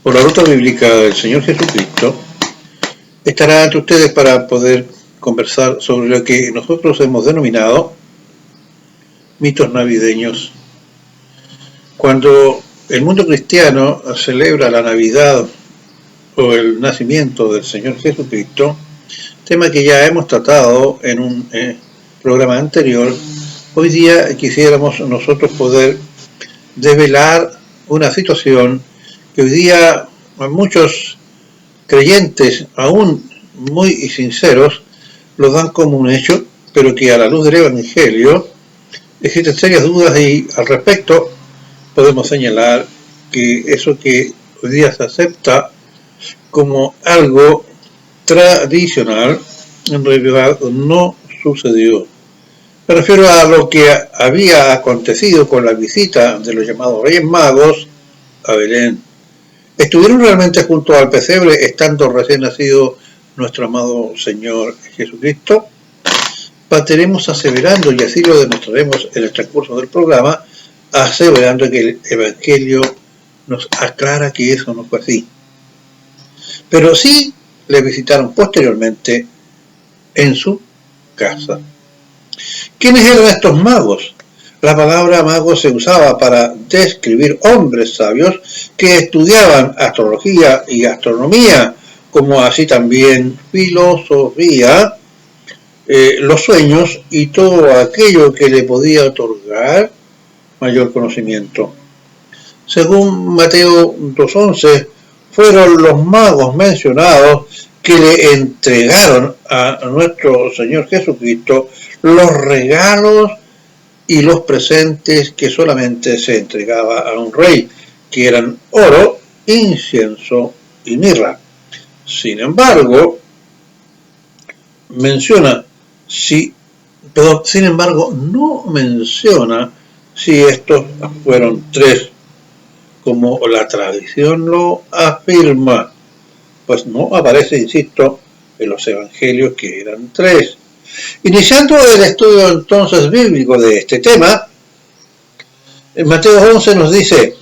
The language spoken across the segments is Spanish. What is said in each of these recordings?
por la ruta bíblica del Señor Jesucristo, estará ante ustedes para poder conversar sobre lo que nosotros hemos denominado mitos navideños. Cuando el mundo cristiano celebra la Navidad o el nacimiento del Señor Jesucristo, tema que ya hemos tratado en un programa anterior, hoy día quisiéramos nosotros poder develar una situación que hoy día muchos creyentes, aún muy sinceros, lo dan como un hecho, pero que a la luz del Evangelio existen serias dudas y al respecto podemos señalar que eso que hoy día se acepta como algo tradicional, en realidad no sucedió. Me refiero a lo que había acontecido con la visita de los llamados Reyes Magos a Belén. ¿Estuvieron realmente junto al pesebre estando recién nacido nuestro amado Señor Jesucristo? Partiremos aseverando, y así lo demostraremos en el transcurso del programa, aseverando que el Evangelio nos aclara que eso no fue así. Pero sí le visitaron posteriormente en su casa. ¿Quiénes eran estos magos? La palabra mago se usaba para describir hombres sabios que estudiaban astrología y astronomía, como así también filosofía, los sueños y todo aquello que le podía otorgar mayor conocimiento. Según Mateo 2:11, fueron los magos mencionados que le entregaron a nuestro Señor Jesucristo los regalos y los presentes que solamente se entregaba a un rey, que eran oro, incienso y mirra. Sin embargo, no menciona si estos fueron tres, como la tradición lo afirma, pues no aparece, insisto, en los evangelios que eran tres. Iniciando el estudio entonces bíblico de este tema, en Mateo 11 nos dice,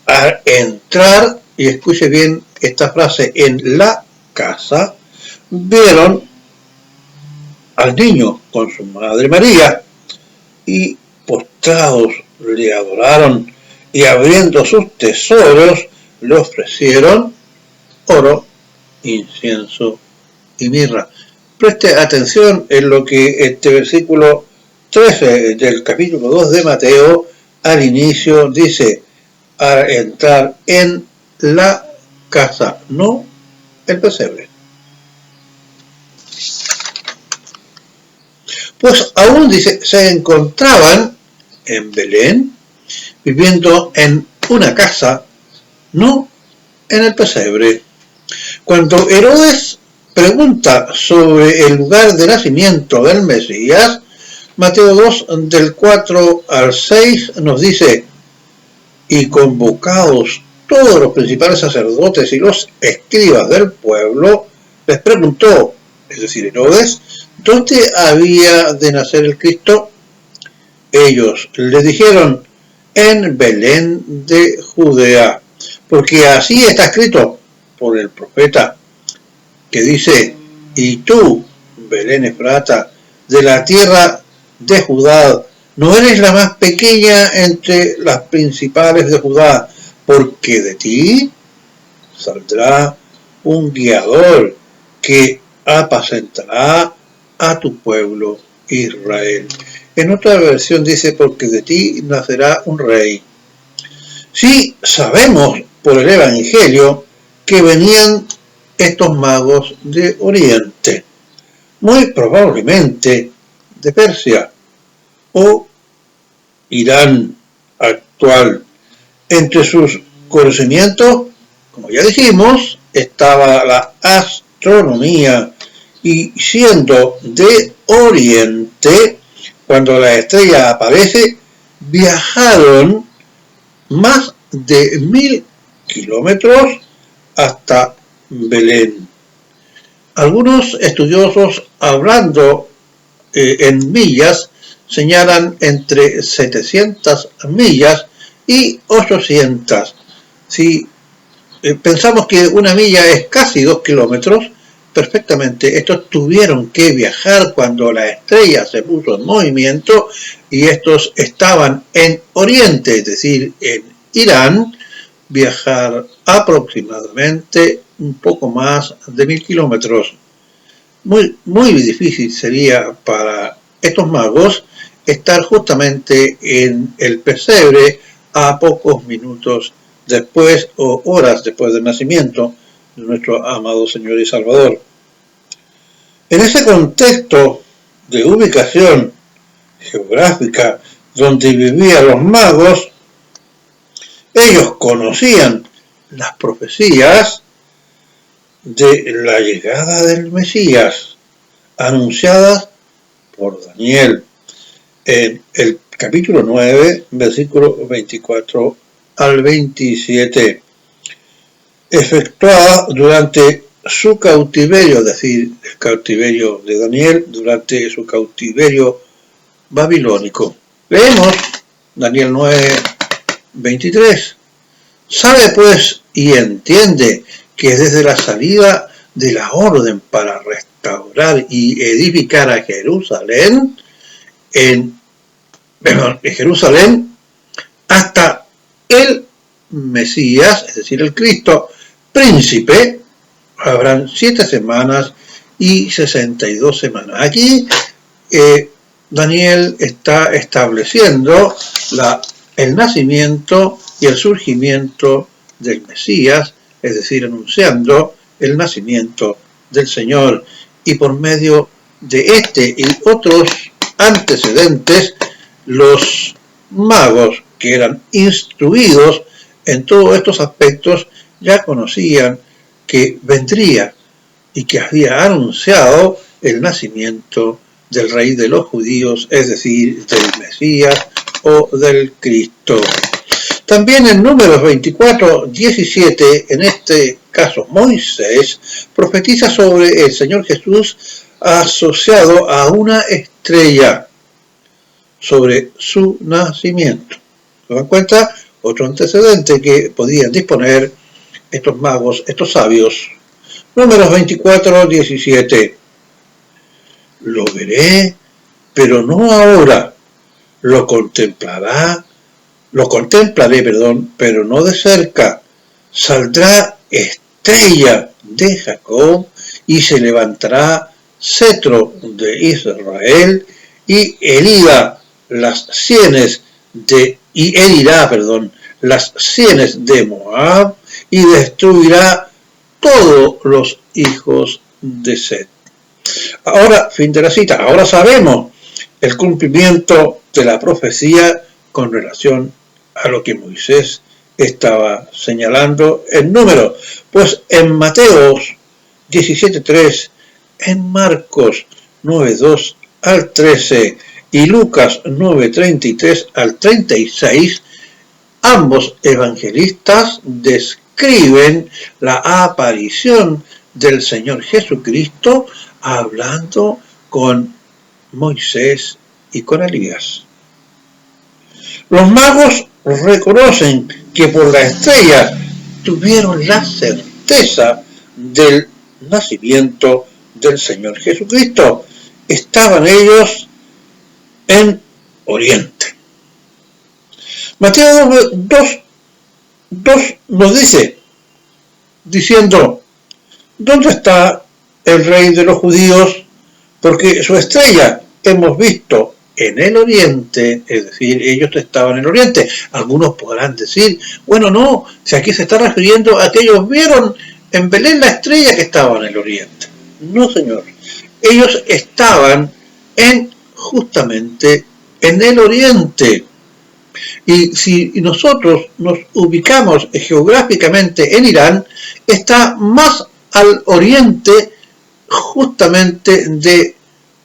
al entrar, y escuche bien esta frase, en la casa, vieron al niño con su madre María, y postrados le adoraron, y abriendo sus tesoros, le ofrecieron oro, incienso y mirra. Preste atención en lo que este versículo 13 del capítulo 2 de Mateo al inicio dice, al entrar en la casa, no el pesebre. Pues aún dice, se encontraban en Belén, viviendo en una casa, no en el pesebre. Cuando Herodes pregunta sobre el lugar de nacimiento del Mesías, Mateo 2 del 4 al 6 nos dice, y convocados todos los principales sacerdotes y los escribas del pueblo, les preguntó, es decir, Herodes, ¿dónde había de nacer el Cristo? Ellos le dijeron, en Belén de Judea, porque así está escrito por el profeta, que dice, y tú, Belén Efrata, de la tierra de Judá, no eres la más pequeña entre las principales de Judá, porque de ti saldrá un guiador que apacentará a tu pueblo Israel. En otra versión dice, porque de ti nacerá un rey. Sí, sabemos por el Evangelio que venían estos magos de Oriente, muy probablemente de Persia o Irán actual. Entre sus conocimientos, como ya dijimos, estaba la astronomía, y siendo de Oriente, cuando la estrella aparece, viajaron más de 1000 kilómetros hasta Belén. Algunos estudiosos, hablando en millas, señalan entre 700 millas y 800. Si pensamos que una milla es casi 2 kilómetros, perfectamente. Estos tuvieron que viajar cuando la estrella se puso en movimiento y estos estaban en Oriente, es decir, en Irán, viajar aproximadamente un poco más de 1000 kilómetros. Muy difícil sería para estos magos estar justamente en el pesebre a pocos minutos después o horas después del nacimiento de nuestro amado Señor y Salvador. En ese contexto de ubicación geográfica donde vivían los magos, ellos conocían las profecías de la llegada del Mesías anunciadas por Daniel en el capítulo 9, versículo 24 al 27, efectuada durante su cautiverio, es decir, el cautiverio de Daniel durante su cautiverio babilónico. Leemos Daniel 9, 23. Sabe pues y entiende que desde la salida de la orden para restaurar y edificar a Jerusalén, en Jerusalén, hasta el Mesías, es decir, el Cristo príncipe, habrán 7 semanas y 62 semanas. Aquí Daniel está estableciendo el nacimiento y el surgimiento del Mesías, es decir, anunciando el nacimiento del Señor, y por medio de este y otros antecedentes, los magos que eran instruidos en todos estos aspectos ya conocían que vendría y que había anunciado el nacimiento del Rey de los judíos, es decir, del Mesías o del Cristo. También en Números 24, 17, en este caso Moisés, profetiza sobre el Señor Jesús asociado a una estrella, sobre su nacimiento. ¿Se dan cuenta? Otro antecedente que podían disponer estos magos, estos sabios. Números 24, 17. Lo veré, pero no ahora. Lo contemplaré, pero no de cerca. Saldrá estrella de Jacob y se levantará cetro de Israel y herirá las sienes de Moab y destruirá todos los hijos de Set. Ahora, fin de la cita. Ahora sabemos el cumplimiento de la profecía con relación a lo que Moisés estaba señalando en Números. Pues en Mateos 17:3, en Marcos 9:2 al 13 y Lucas 9:33 al 36, ambos evangelistas describen la aparición del Señor Jesucristo hablando con Moisés y con Elías. Los magos reconocen que por la estrella tuvieron la certeza del nacimiento del Señor Jesucristo. Estaban ellos en Oriente. Mateo 2 nos dice, diciendo, ¿dónde está el Rey de los judíos? Porque su estrella hemos visto en el Oriente, es decir, ellos estaban en el Oriente. Algunos podrán decir, bueno, no, si aquí se está refiriendo a que ellos vieron en Belén la estrella que estaba en el Oriente. No, señor. Ellos estaban justamente en el Oriente. Y si nosotros nos ubicamos geográficamente en Irán, está más al oriente justamente de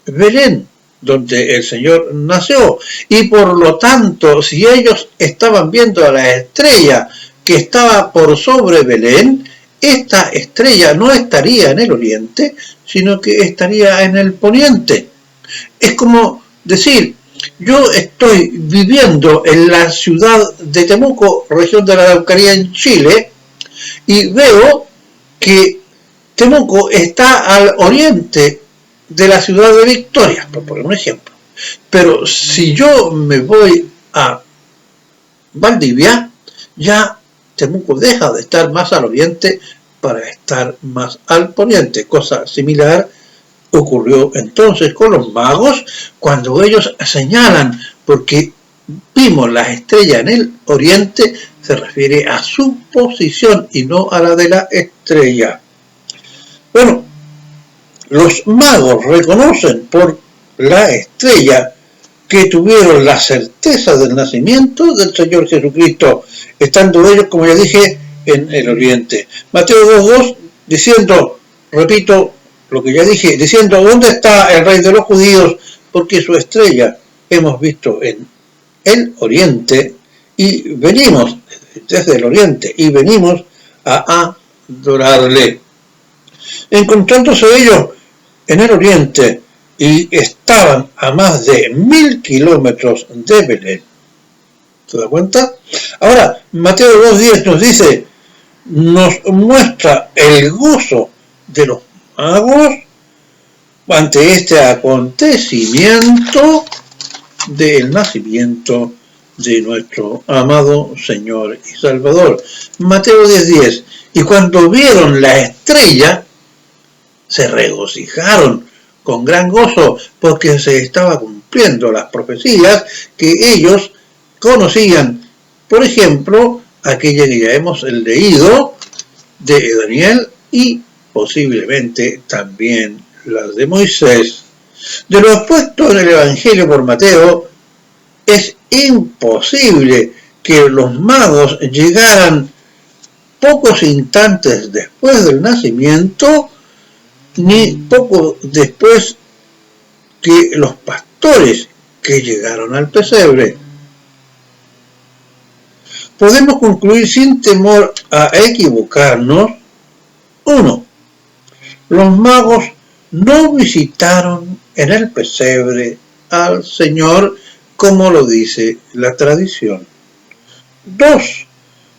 Belén, donde el Señor nació. Y por lo tanto, si ellos estaban viendo a la estrella que estaba por sobre Belén, esta estrella no estaría en el oriente, sino que estaría en el poniente. Es como decir, yo estoy viviendo en la ciudad de Temuco, región de la Araucanía en Chile, y veo que Temuco está al oriente de la ciudad de Victoria, por poner un ejemplo. Pero si yo me voy a Valdivia, ya Temuco deja de estar más al oriente para estar más al poniente. Cosa similar ocurrió entonces con los magos cuando ellos señalan, porque vimos las estrellas en el oriente, se refiere a su posición y no a la de la estrella. Bueno, los magos reconocen por la estrella que tuvieron la certeza del nacimiento del Señor Jesucristo, estando ellos, como ya dije, en el oriente. Mateo 2:2, diciendo, repito lo que ya dije, diciendo, ¿dónde está el Rey de los Judíos? Porque su estrella hemos visto en el oriente y venimos desde el oriente y venimos a adorarle. Encontrándose ellos en el oriente y estaban a más de 1000 kilómetros de Belén. ¿Se da cuenta? Ahora, Mateo 2:10 nos dice, nos muestra el gozo de los magos ante este acontecimiento del nacimiento de nuestro amado Señor y Salvador. Mateo 10:10, y cuando vieron la estrella, se regocijaron con gran gozo, porque se estaba cumpliendo las profecías que ellos conocían. Por ejemplo, aquella que ya hemos leído de Daniel y posiblemente también las de Moisés. De lo expuesto en el Evangelio por Mateo, es imposible que los magos llegaran pocos instantes después del nacimiento, ni poco después que los pastores que llegaron al pesebre. Podemos concluir sin temor a equivocarnos. 1. Los magos no visitaron en el pesebre al Señor como lo dice la tradición. 2.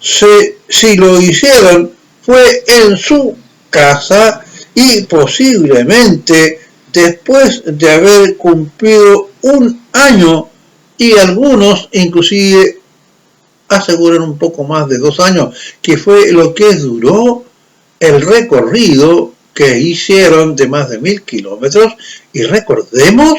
Si lo hicieron fue en su casa y posiblemente después de haber cumplido un año, y algunos inclusive aseguran un poco más de 2 años, que fue lo que duró el recorrido que hicieron de más de 1000 kilómetros, y recordemos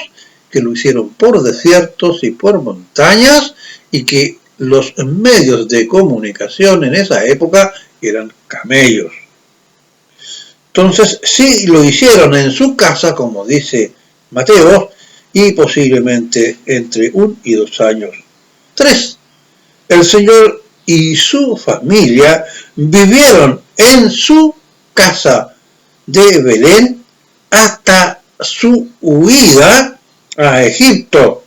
que lo hicieron por desiertos y por montañas, y que los medios de comunicación en esa época eran camellos. Entonces, sí lo hicieron en su casa, como dice Mateo, y posiblemente entre 1 y 2 años. 3. El Señor y su familia vivieron en su casa de Belén hasta su huida a Egipto.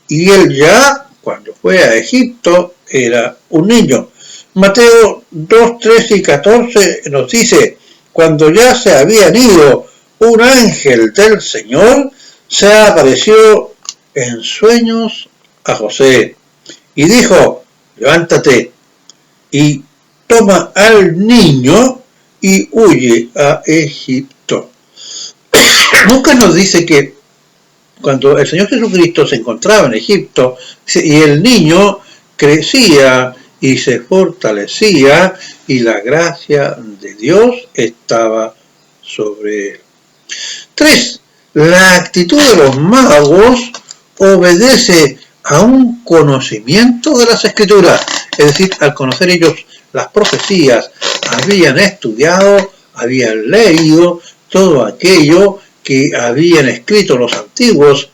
Y él ya, cuando fue a Egipto, era un niño. Mateo 2, 13 y 14 nos dice, cuando ya se habían ido, un ángel del Señor se apareció en sueños a José y dijo, levántate y toma al niño y huye a Egipto. Nunca nos dice que cuando el Señor Jesucristo se encontraba en Egipto y el niño crecía y se fortalecía y la gracia de Dios estaba sobre él. 3. La actitud de los magos obedece a un conocimiento de las Escrituras, es decir, al conocer ellos las profecías, habían estudiado, habían leído todo aquello que habían escrito los antiguos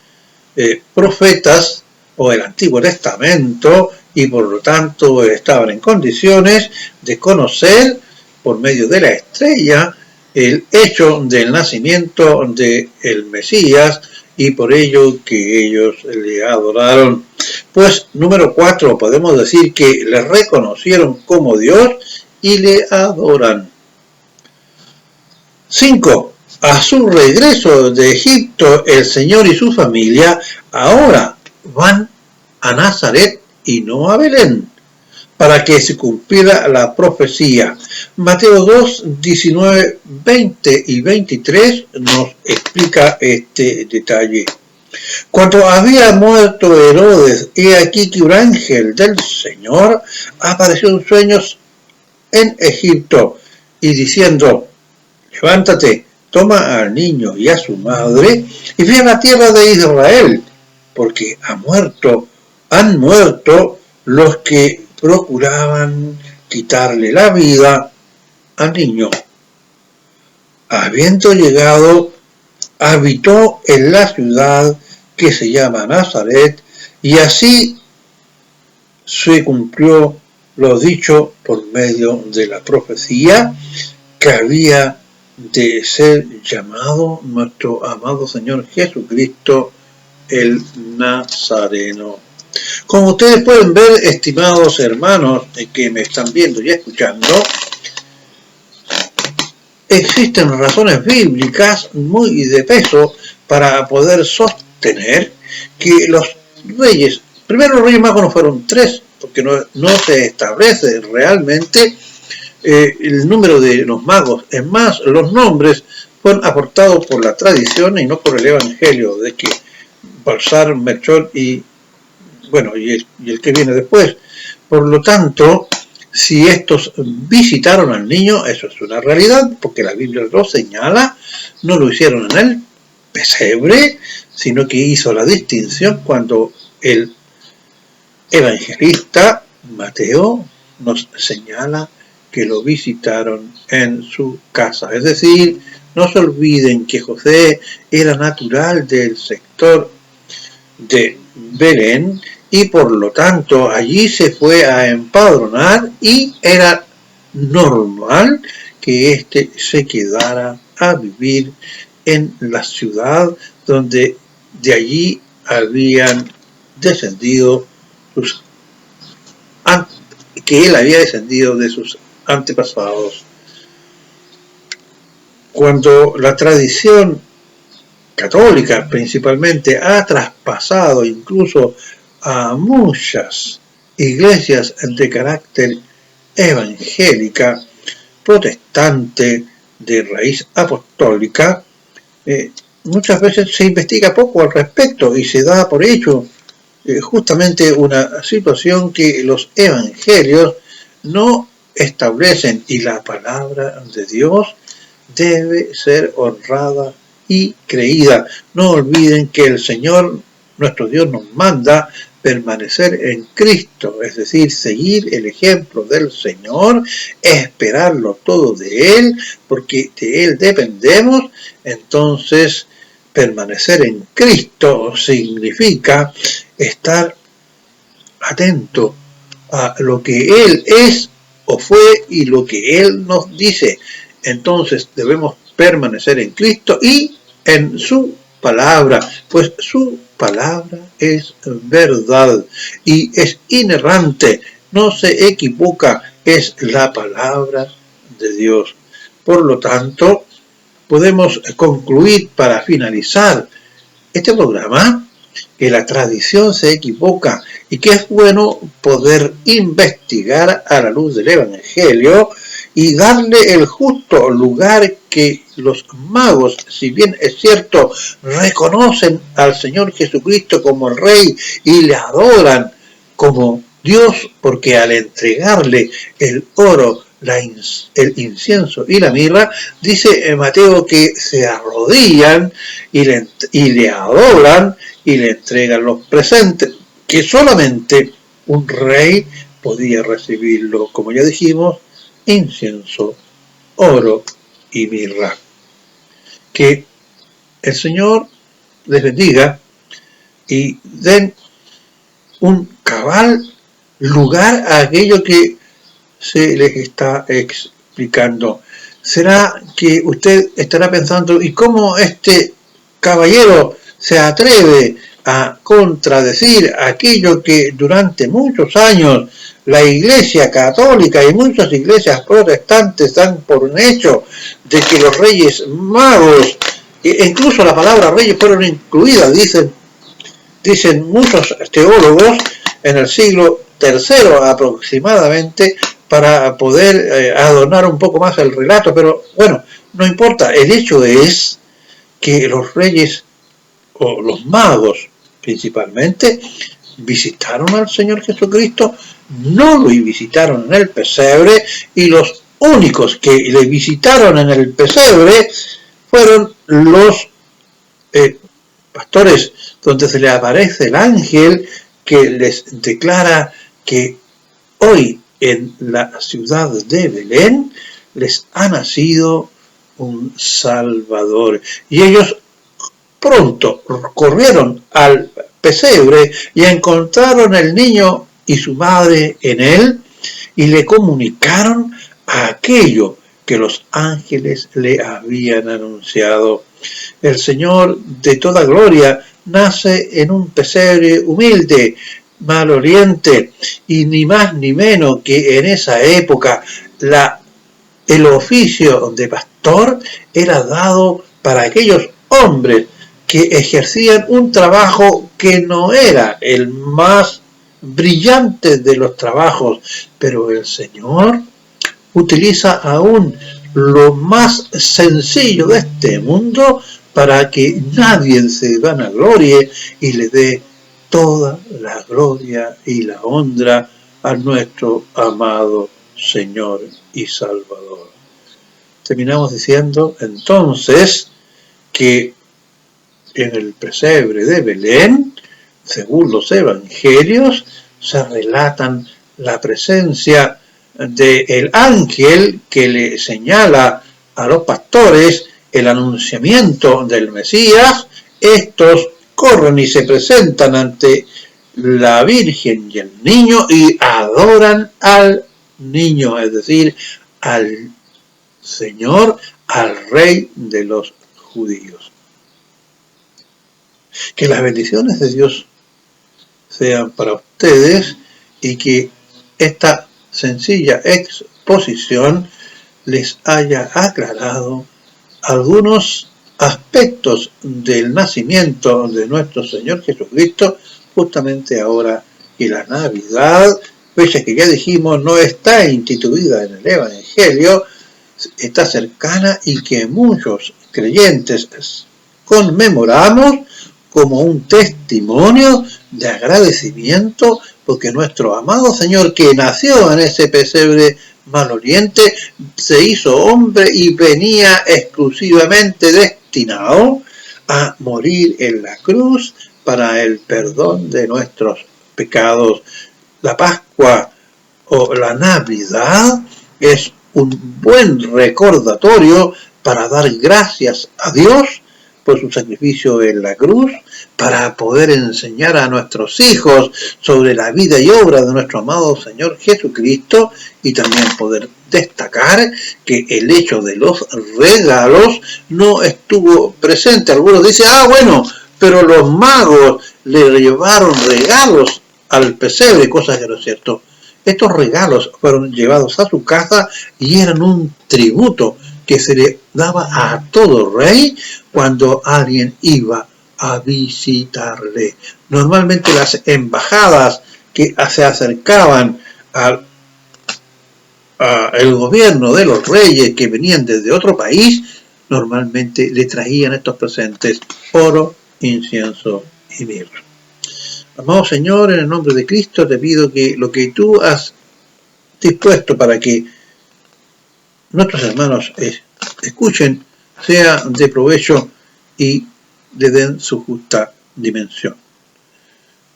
profetas o el Antiguo Testamento, y por lo tanto estaban en condiciones de conocer por medio de la estrella el hecho del nacimiento del Mesías, y por ello que ellos le adoraron. Pues número 4, podemos decir que le reconocieron como Dios y le adoran. 5. A su regreso de Egipto, el Señor y su familia ahora van a Nazaret y no a Belén. para que se cumpliera la profecía. Mateo 2, 19, 20 y 23 nos explica este detalle. Cuando había muerto Herodes, he aquí que un ángel del Señor apareció en sueños en Egipto y diciendo: levántate, toma al niño y a su madre y ve a la tierra de Israel, porque han muerto los que procuraban quitarle la vida al niño. Habiendo llegado, habitó en la ciudad que se llama Nazaret, y así se cumplió lo dicho por medio de la profecía, que había de ser llamado nuestro amado Señor Jesucristo el Nazareno. Como ustedes pueden ver, estimados hermanos que me están viendo y escuchando, existen razones bíblicas muy de peso para poder sostener que los reyes, primero los reyes magos no fueron 3, porque no se establece realmente el número de los magos. Es más, los nombres fueron aportados por la tradición y no por el Evangelio, de que Balsar, Melchor y el que viene después. Por lo tanto, si estos visitaron al niño, eso es una realidad, porque la Biblia lo señala. No lo hicieron en el pesebre, sino que hizo la distinción cuando el evangelista Mateo nos señala que lo visitaron en su casa. Es decir, no se olviden que José era natural del sector de Belén y por lo tanto allí se fue a empadronar y era normal que éste se quedara a vivir en la ciudad donde de allí habían descendido que él había descendido de sus antepasados. Cuando la tradición católica principalmente ha traspasado incluso a muchas iglesias de carácter evangélica, protestante, de raíz apostólica, muchas veces se investiga poco al respecto y se da por hecho justamente una situación que los evangelios no establecen, y la palabra de Dios debe ser honrada y creída. No olviden que el Señor, nuestro Dios, nos manda permanecer en Cristo, es decir, seguir el ejemplo del Señor, esperarlo todo de Él, porque de Él dependemos. Entonces, permanecer en Cristo significa estar atento a lo que Él es o fue y lo que Él nos dice. Entonces debemos permanecer en Cristo y en su palabra, pues su palabra es verdad y es inerrante, no se equivoca, es la palabra de Dios. Por lo tanto, podemos concluir para finalizar este programa que la tradición se equivoca y que es bueno poder investigar a la luz del Evangelio y darle el justo lugar que los magos, si bien es cierto, reconocen al Señor Jesucristo como el Rey y le adoran como Dios, porque al entregarle el oro, el incienso y la mirra, dice Mateo que se arrodillan y le adoran y le entregan los presentes, que solamente un rey podía recibirlo, como ya dijimos, incienso, oro y mirra. Que el Señor les bendiga y den un cabal lugar a aquello que se les está explicando. Será que usted estará pensando, ¿y cómo este caballero se atreve a contradecir aquello que durante muchos años la Iglesia Católica y muchas iglesias protestantes dan por un hecho de que los Reyes Magos, e incluso la palabra reyes, fueron incluidas, dicen muchos teólogos en el siglo tercero aproximadamente para poder adornar un poco más el relato, pero bueno, no importa, el hecho es que los reyes o los magos principalmente visitaron al Señor Jesucristo, no lo visitaron en el pesebre, y los únicos que le visitaron en el pesebre fueron los pastores, donde se le aparece el ángel que les declara que hoy en la ciudad de Belén les ha nacido un Salvador. Y ellos pronto corrieron al pesebre y encontraron el niño y su madre en él, y le comunicaron aquello que los ángeles le habían anunciado. El Señor de toda gloria nace en un pesebre humilde, maloliente, y ni más ni menos que en esa época el oficio de pastor era dado para aquellos hombres que ejercían un trabajo que no era el más brillante de los trabajos, pero el Señor utiliza aún lo más sencillo de este mundo para que nadie se vanaglorie y le dé toda la gloria y la honra a nuestro amado Señor y Salvador. Terminamos diciendo entonces que en el pesebre de Belén, según los evangelios, se relatan la presencia del ángel que le señala a los pastores el anunciamiento del Mesías. Estos corren y se presentan ante la Virgen y el niño y adoran al niño, es decir, al Señor, al Rey de los judíos. Que las bendiciones de Dios sean para ustedes y que esta sencilla exposición les haya aclarado algunos aspectos del nacimiento de nuestro Señor Jesucristo, justamente ahora que la Navidad, fecha que ya dijimos no está instituida en el Evangelio, está cercana y que muchos creyentes conmemoramos como un testimonio de agradecimiento, porque nuestro amado Señor, que nació en ese pesebre maloliente, se hizo hombre y venía exclusivamente destinado a morir en la cruz para el perdón de nuestros pecados. La Pascua o la Navidad es un buen recordatorio para dar gracias a Dios por su sacrificio en la cruz, para poder enseñar a nuestros hijos sobre la vida y obra de nuestro amado Señor Jesucristo, y también poder destacar que el hecho de los regalos no estuvo presente. Algunos dicen, bueno, pero los magos le llevaron regalos al pesebre, cosa que no es cierto. Estos regalos fueron llevados a su casa y eran un tributo que se le daba a todo rey cuando alguien iba a visitarle. Normalmente las embajadas que se acercaban al gobierno de los reyes que venían desde otro país, normalmente le traían estos presentes: oro, incienso y mirra. Amado Señor, en el nombre de Cristo te pido que lo que tú has dispuesto para que nuestros hermanos escuchen sea de provecho y le den su justa dimensión.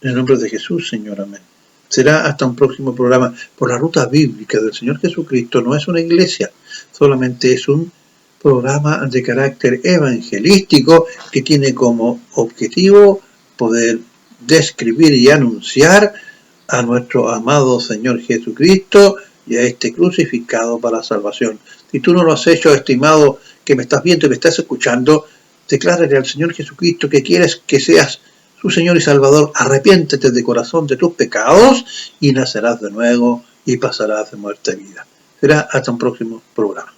En el nombre de Jesús, Señor, amén. Será hasta un próximo programa. Por la ruta bíblica del Señor Jesucristo no es una iglesia, solamente es un programa de carácter evangelístico que tiene como objetivo poder describir y anunciar a nuestro amado Señor Jesucristo y a este crucificado para la salvación. Si tú no lo has hecho, estimado, que me estás viendo y me estás escuchando, declárale al Señor Jesucristo que quieres que seas su Señor y Salvador. Arrepiéntete de corazón de tus pecados y nacerás de nuevo y pasarás de muerte a vida. Será hasta un próximo programa.